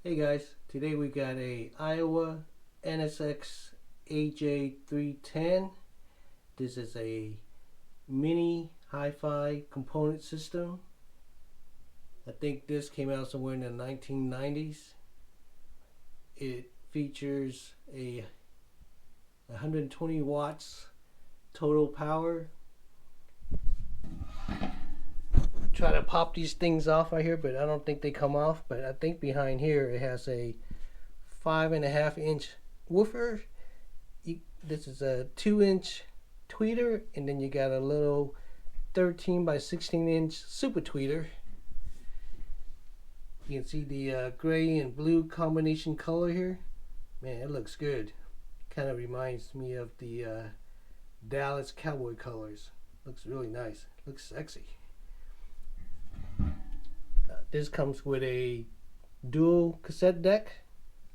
Hey guys, today we got a Aiwa NSX AJ310. This is a mini HiFi component system. I think this came out somewhere in the 1990s. It features a 120 watts total power. Try to pop these things off right here, but I don't think they come off. But I think behind here it has a 5.5-inch woofer. This is a 2-inch tweeter, and then you got a little 13 by 16-inch super tweeter. You can see the gray and blue combination color here. Man, it looks good. Kind of reminds me of the Dallas Cowboy colors. Looks really nice. Looks sexy. This comes with a dual cassette deck.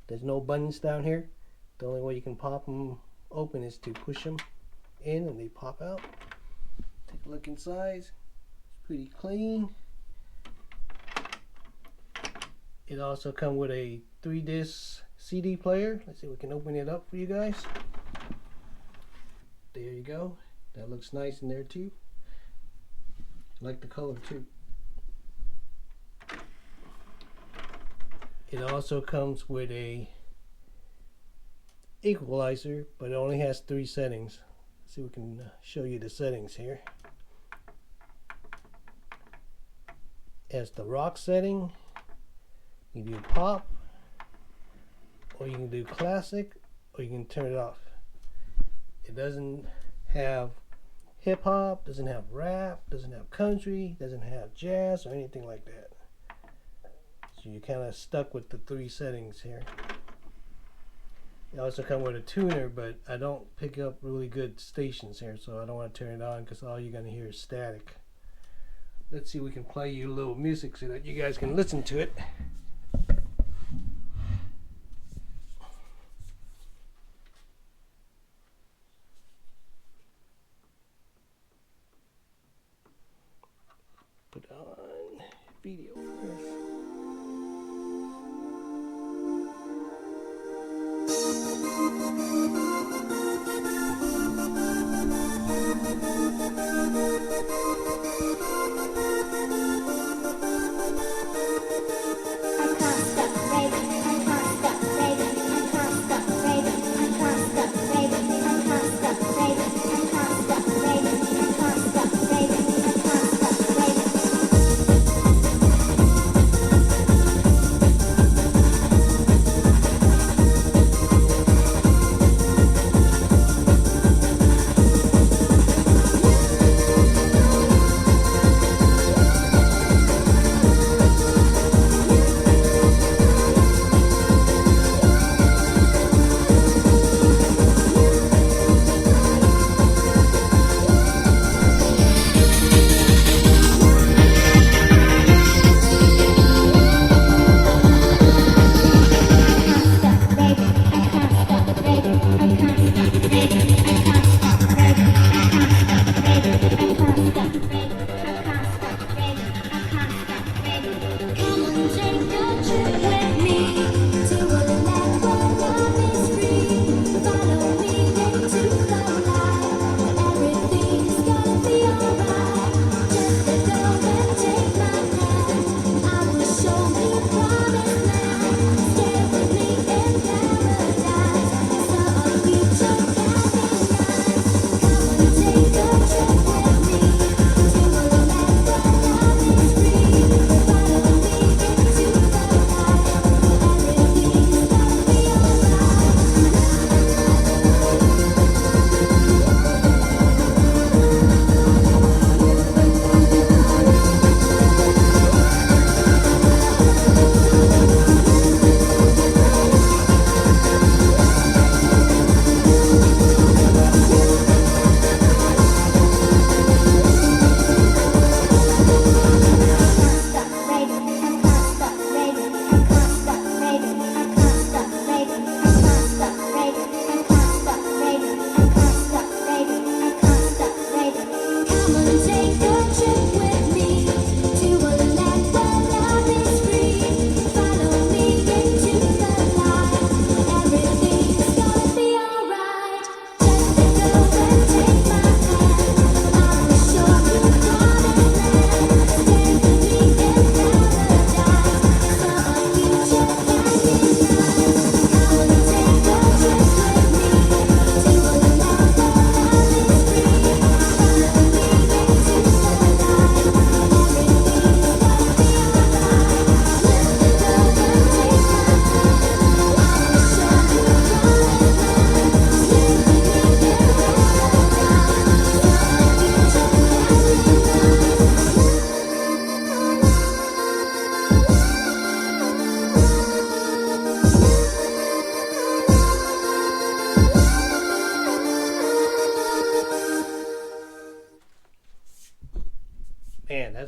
There's no buttons down here. The only way you can pop them open is to push them in and they pop out. Take a look inside. It's pretty clean. It also comes with a 3-disc CD player. Let's see if we can open it up for you guys. There you go. That looks nice in there too. I like the color too. It also comes with a Equalizer, but it only has 3 settings. Let's see if we can show you the settings here. It has the rock setting. You can do pop, or you can do classic, or you can turn it off. It doesn't have hip hop, doesn't have rap, doesn't have country, doesn't have jazz or anything like that. So you're kind of stuck with the 3 settings here. It also comes with a tuner, but I don't pick up really good stations here, so I don't want to turn it on because all you're going to hear is static. Let's see if we can play you a little music so that you guys can listen to it. Put on video first.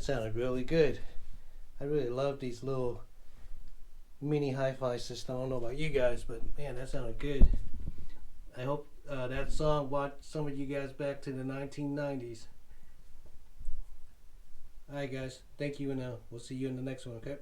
sounded really good. I really love these little mini hi-fi system. I don't know about you guys, but man, that sounded good. I hope that song brought some of you guys back to the 1990s. Alright guys, thank you, and we'll see you in the next one, okay?